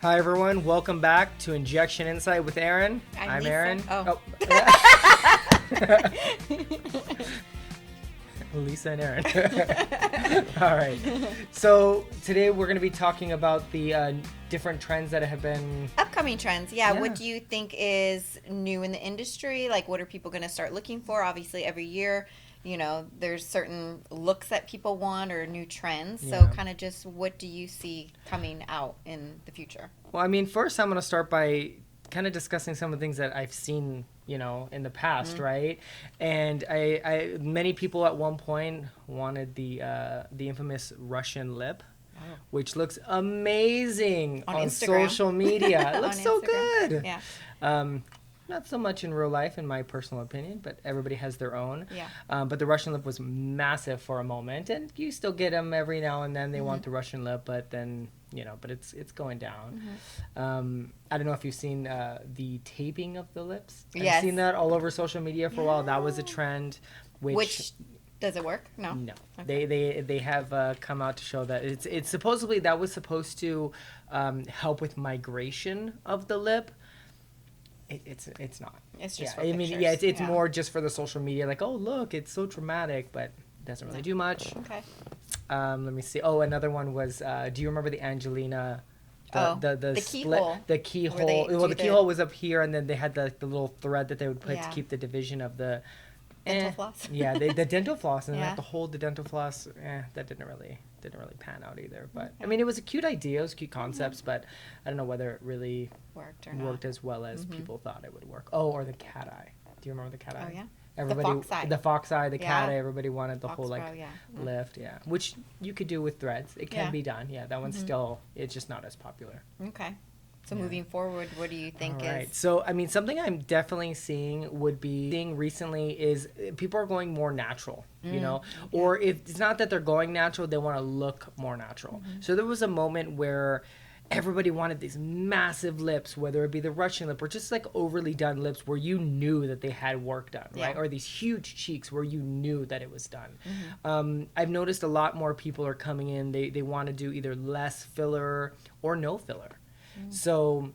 Hi everyone, welcome back to Injection Insight with Aaron. I'm Lisa. Aaron. Oh. Lisa and Aaron. All right. So today we're going to be talking about the different trends that have been Upcoming trends. Yeah. Yeah. What do you think is new in the industry? Like, what are people going to start looking for? Obviously, every year, there's certain looks that people want or new trends. So, Yeah. kind of just what do you see coming out in the future? Well, I mean, first I'm going to start by kind of discussing some of the things that I've seen, in the past, right? And I many people at one point wanted the infamous Russian lip, which looks amazing On on Instagram. social media. It looks On so Instagram. good. Yeah. Not so much in real life, in my personal opinion, but everybody has their own. Yeah. But the Russian lip was massive for a moment, and you still get them every now and then. They want the Russian lip, but then but it's going down. I don't know if you've seen the taping of the lips. Yes. I've seen that all over social media for a while. That was a trend, Which does it work? No. no, Okay. they have come out to show that it's supposedly that was supposed to help with migration of the lip. It's not. It's just yeah. for I mean, pictures. yeah, it's Yeah. more just for the social media. Like, oh look, it's so dramatic, but it doesn't really do much. Okay. Let me see. Oh, another one was. Do you remember the Angelina? The split, keyhole. the Where keyhole. they Well, do the the- keyhole was up here, and then they had the little thread that they would put Yeah. to keep the division of the Dental floss. yeah, the dental floss, and then Yeah. have to hold the dental floss. That didn't really pan out either. But I mean, it was a cute idea, it was cute concepts, but I don't know whether it really Worked or worked not. as well as people thought it would work. Oh, or the cat eye. Do you remember the cat eye? Oh, yeah. Everybody, fox eye. the fox eye, the cat Yeah. eye. Everybody wanted the whole Foxborough, yeah. lift, yeah, which you could do with threads. It can Yeah. be done, yeah. That one's still, it's just not as popular. Okay. So Yeah. moving forward, what do you think All right. is So, I mean, something I'm definitely seeing recently is people are going more natural, or if it's not that they're going natural, they want to look more natural. So there was a moment where everybody wanted these massive lips, whether it be the Russian lip or just like overly done lips where you knew that they had work done, right? Yeah. Or these huge cheeks where you knew that it was done. I've noticed a lot more people are coming in. They want to do either less filler or no filler. So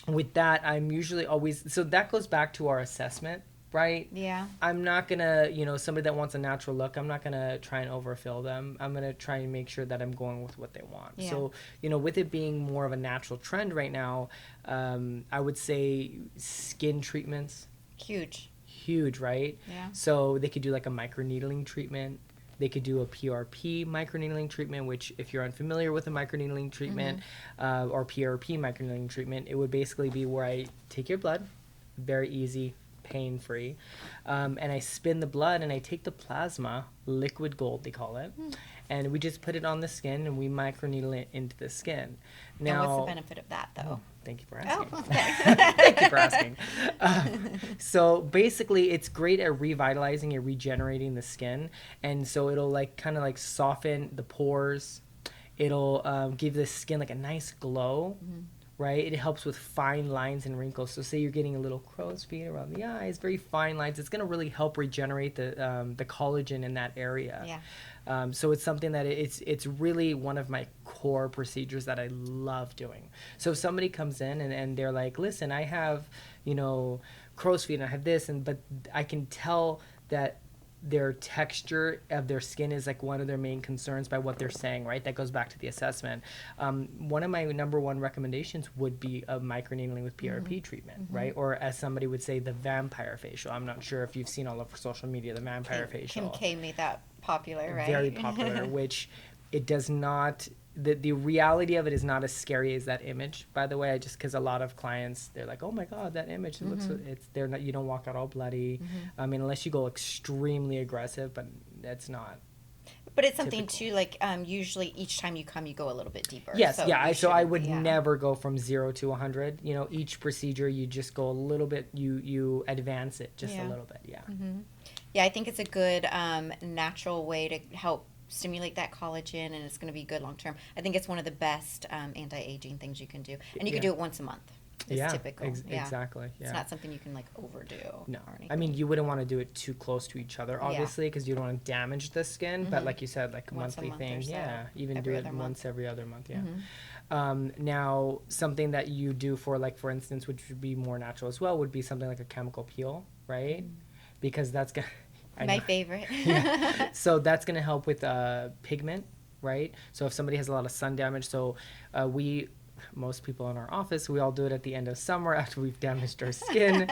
with that, I'm usually always, so that goes back to our assessment, right? Yeah. I'm not gonna, somebody that wants a natural look, I'm not gonna try and overfill them. I'm gonna try and make sure that I'm going with what they want. Yeah. So, with it being more of a natural trend right now, I would say skin treatments, huge, right? Yeah. So they could do like a microneedling treatment. They could do a PRP microneedling treatment, which if you're unfamiliar with a microneedling treatment or PRP microneedling treatment, it would basically be where I take your blood, very easy, pain-free, and I spin the blood and I take the plasma, liquid gold they call it, and we just put it on the skin and we microneedle it into the skin. Now, And what's the benefit of that, though? Thank you for asking. Oh, okay. Thank you for asking. So basically, it's great at revitalizing and regenerating the skin, and so it'll kind of soften the pores. It'll give the skin like a nice glow, right? It helps with fine lines and wrinkles. So say you're getting a little crow's feet around the eyes, very fine lines. It's going to really help regenerate the collagen in that area. Yeah. So it's something that it's really one of my core procedures that I love doing. So if somebody comes in and they're like, listen, I have, crow's feet and I have this, but I can tell that their texture of their skin is like one of their main concerns by what they're saying, right? That goes back to the assessment. One of my number one recommendations would be a microneedling with PRP treatment, right? Or as somebody would say, the vampire facial. I'm not sure if you've seen all over social media, the vampire facial. Kim K made that popular, right? Very popular, which it does not, the reality of it is not as scary as that image, by the way. Just because a lot of clients, they're like, oh my God, that image, it looks, they're not, you don't walk out all bloody. I mean, unless you go extremely aggressive, but that's not. But it's something typical. too, like usually each time you come, you go a little bit deeper. Yes, so yeah. you So I shouldn't- would yeah. never go from 0 to 100. Each procedure, you just go a little bit, you advance it just a Yeah. little bit, yeah. Yeah, I think it's a good natural way to help stimulate that collagen, and it's going to be good long term. I think it's one of the best anti-aging things you can do, and you can Yeah. do it once a month. Is Yeah, typical. exactly. Yeah. It's not something you can overdo. No, or anything. I mean, you wouldn't want to do it too close to each other, obviously, because you don't want to damage the skin. But like you said, like a Once a monthly month or thing, so. yeah. Even do Every it other month. once every other month, yeah. Now, something that you do for, like, for instance, which would be more natural as well, would be something like a chemical peel, right? Because that's gonna, My favorite. yeah. So that's gonna help with pigment, right? So if somebody has a lot of sun damage, so most people in our office, we all do it at the end of summer after we've damaged our skin.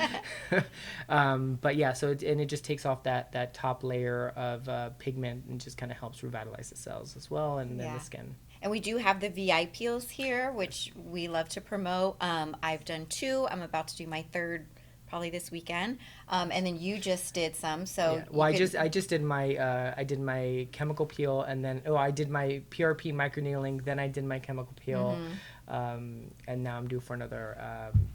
But yeah, so it just takes off that top layer of pigment and just kind of helps revitalize the cells as well, and then the skin. And we do have the VI peels here, which we love to promote. I've done 2. I'm about to do my 3rd probably this weekend. And then you just did some. So yeah. Well, I just did my chemical peel, and then I did my PRP microneedling, then I did my chemical peel. And now I'm due for another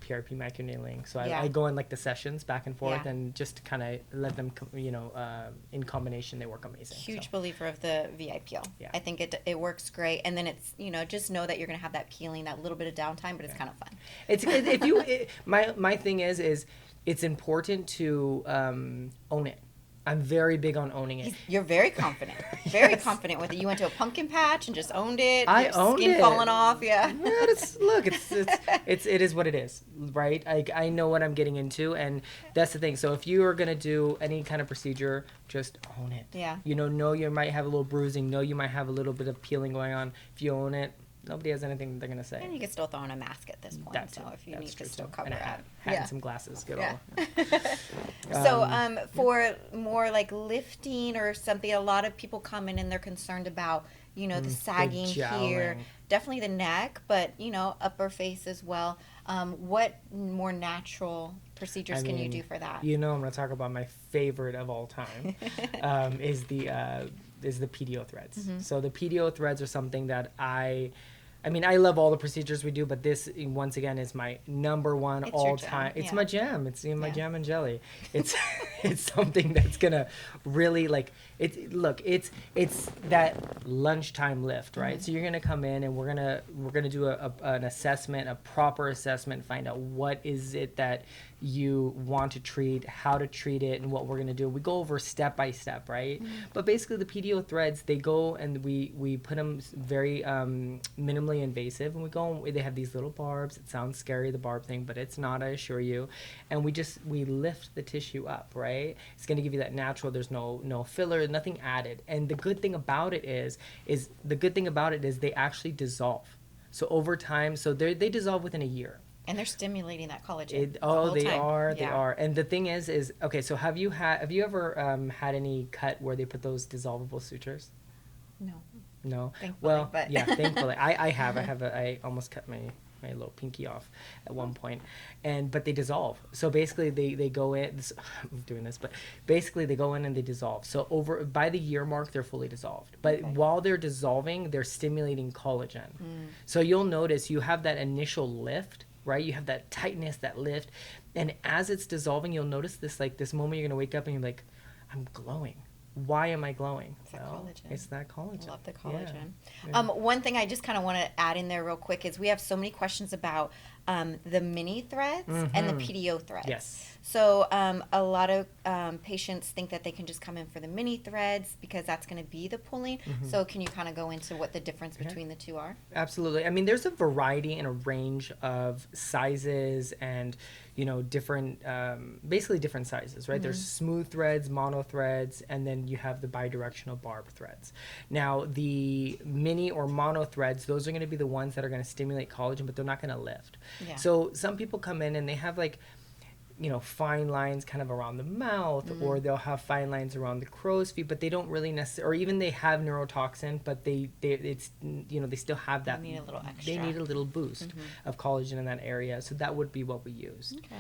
PRP microneedling. So I go in like the sessions back and forth, and just kind of let them, in combination, they work amazing. Huge believer of the VI peel. Yeah. I think it works great. And then it's, just know that you're going to have that peeling, that little bit of downtime, but it's kind of fun. My thing is it's important to own it. I'm very big on owning it. You're very confident. Very confident with it. You went to a pumpkin patch and just owned it. I owned it. Skin falling off, yeah. It is what it is, right? I know what I'm getting into, and that's the thing. So if you are going to do any kind of procedure, just own it. Yeah. Know you might have a little bruising. Know you might have a little bit of peeling going on. If you own it, nobody has anything they're going to say. And you can still throw on a mask at this point. So if you need to still cover and a hat and some glasses. Good all. So for more like lifting or something, a lot of people come in and they're concerned about, the sagging here. Definitely the neck, but, upper face as well. What more natural procedures can you do for that? I'm going to talk about my favorite of all time is the PDO threads. Mm-hmm. So the PDO threads are something that I love all the procedures we do, but this, once again, is my number one all time. It's my jam. It's my jam and jelly. It's something that's gonna really it's that lunchtime lift, right? So you're gonna come in and we're gonna do an assessment, a proper assessment, find out what is it that you want to treat, how to treat it, and what we're going to do. We go over step by step, right? But basically the PDO threads, they go and we put them very minimally invasive, and we go and they have these little barbs. It sounds scary, the barb thing, but it's not, I assure you. And we lift the tissue up, right? It's going to give you that natural, there's no filler, nothing added. And the good thing about it is they actually dissolve. So over time, they dissolve within a year. And they're stimulating that collagen. They are. And the thing is okay. So have you ever had any cut where they put those dissolvable sutures? No. Thankfully, thankfully, I have. I almost cut my little pinky off at one point, but they dissolve. So basically, they go in. I'm doing this, but basically they go in and they dissolve. So by the year mark, they're fully dissolved. But while they're dissolving, they're stimulating collagen. So you'll notice you have that initial lift. Right, you have that tightness, that lift, and as it's dissolving, you'll notice this moment you're gonna wake up and you're like, I'm glowing. Why am I glowing? It's that collagen. It's that collagen. I love the collagen. One thing I just kind of want to add in there real quick is we have so many questions about the mini threads and the PDO threads. Yes. So a lot of patients think that they can just come in for the mini threads because that's going to be the pulling. So can you kind of go into what the difference between the two are? Absolutely. I mean, there's a variety and a range of sizes and, different, basically different sizes, right? There's smooth threads, mono threads, and then you have the bidirectional barb threads. Now, the mini or mono threads, those are going to be the ones that are going to stimulate collagen, but they're not going to lift. Yeah. So some people come in and they have fine lines kind of around the mouth, or they'll have fine lines around the crow's feet, but they don't really necessarily, or even they have neurotoxin, but they still have that. They need a little extra. They need a little boost of collagen in that area, so that would be what we use. Okay.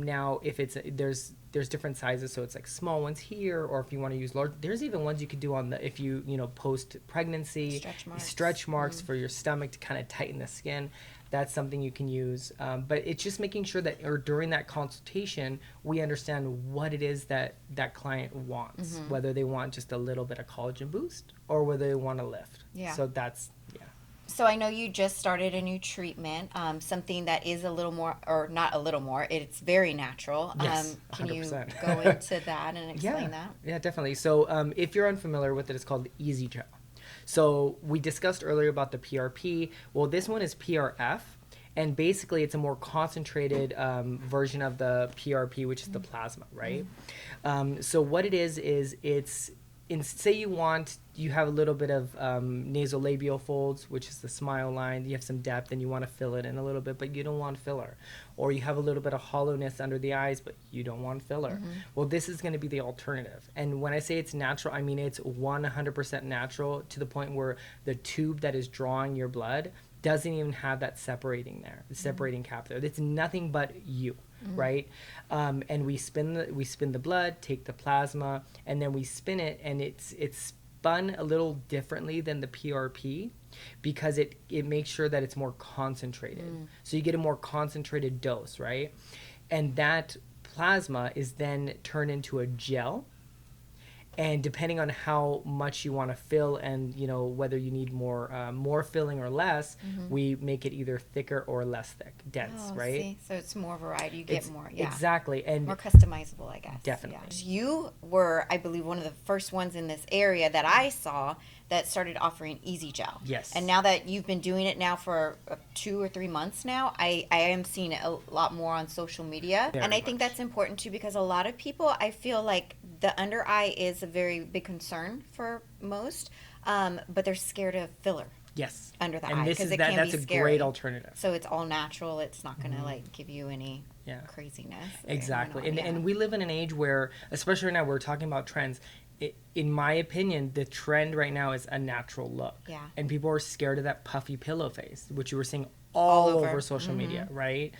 Now, if there's different sizes, so it's like small ones here, or if you want to use large, there's even ones you could do if you post pregnancy, stretch marks for your stomach to kind of tighten the skin. That's something you can use. But it's just making sure that, or during that consultation, we understand what it is that client wants, whether they want just a little bit of collagen boost or whether they want to lift. Yeah. So that's, So I know you just started a new treatment, something that is a little more, or not a little more, it's very natural. Yes, can 100%. you go into that and explain that? Yeah, definitely. So if you're unfamiliar with it, it's called Easy Gel. So we discussed earlier about the PRP. Well, this one is PRF. And basically, it's a more concentrated version of the PRP, which is the plasma, right? So what it is it's, say you have a little bit of nasolabial folds, which is the smile line. You have some depth and you want to fill it in a little bit, but you don't want filler. Or you have a little bit of hollowness under the eyes, but you don't want filler. Well, this is going to be the alternative. And when I say it's natural, I mean it's 100% natural, to the point where the tube that is drawing your blood doesn't even have that separating cap there. It's nothing but you, right? And we spin the blood, take the plasma, and then we spin it, and it's spun a little differently than the PRP because it makes sure that it's more concentrated. So you get a more concentrated dose, right? And that plasma is then turned into a gel. And depending on how much you want to fill, and whether you need more filling or less, we make it either thicker or less thick, dense, right? See? So it's more variety. You get more, yeah. Exactly, and more customizable, I guess. Definitely. Yeah. You were, I believe, one of the first ones in this area that I saw that started offering Easy Gel. Yes. And now that you've been doing it now for 2 or 3 months now, I am seeing it a lot more on social media. Very and I think much. that's important too, because a lot of people, I feel like the under eye is a very big concern for most, but they're scared of filler. Yes. Under the and eye, this because is it that, can that's be a scary. great alternative. So it's all natural. It's not going to like give you any craziness. Exactly. And we live in an age where, especially right now, we're talking about trends. In my opinion, the trend right now is a natural look. Yeah. And people are scared of that puffy pillow face, which you were seeing all over social media, right?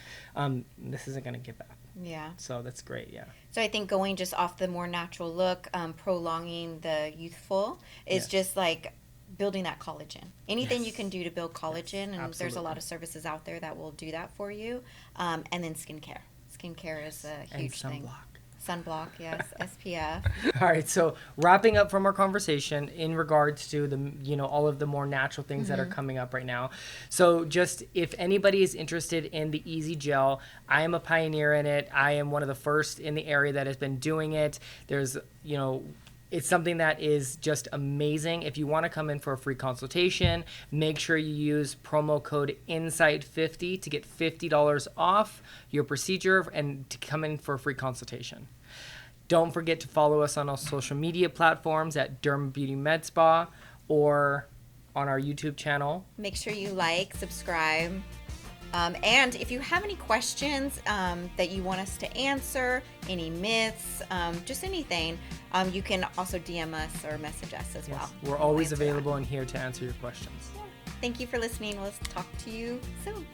This isn't going to give that. Yeah. So that's great, yeah. So I think going just off the more natural look, prolonging the youthful is just like building that collagen. Anything you can do to build collagen, and there's a lot of services out there that will do that for you. And then skincare. Skincare is a huge thing. Sunblock, yes, SPF. All right, so wrapping up from our conversation in regards to the, all of the more natural things that are coming up right now. So just if anybody is interested in the Easy Gel, I am a pioneer in it. I am one of the first in the area that has been doing it. There's, it's something that is just amazing. If you want to come in for a free consultation, make sure you use promo code INSIGHT50 to get $50 off your procedure and to come in for a free consultation. Don't forget to follow us on our social media platforms at Derma Beauty Med Spa or on our YouTube channel. Make sure you like, subscribe. And if you have any questions that you want us to answer, any myths, just anything, you can also DM us or message us as well. We're always available and here to answer your questions. Thank you for listening. We'll talk to you soon.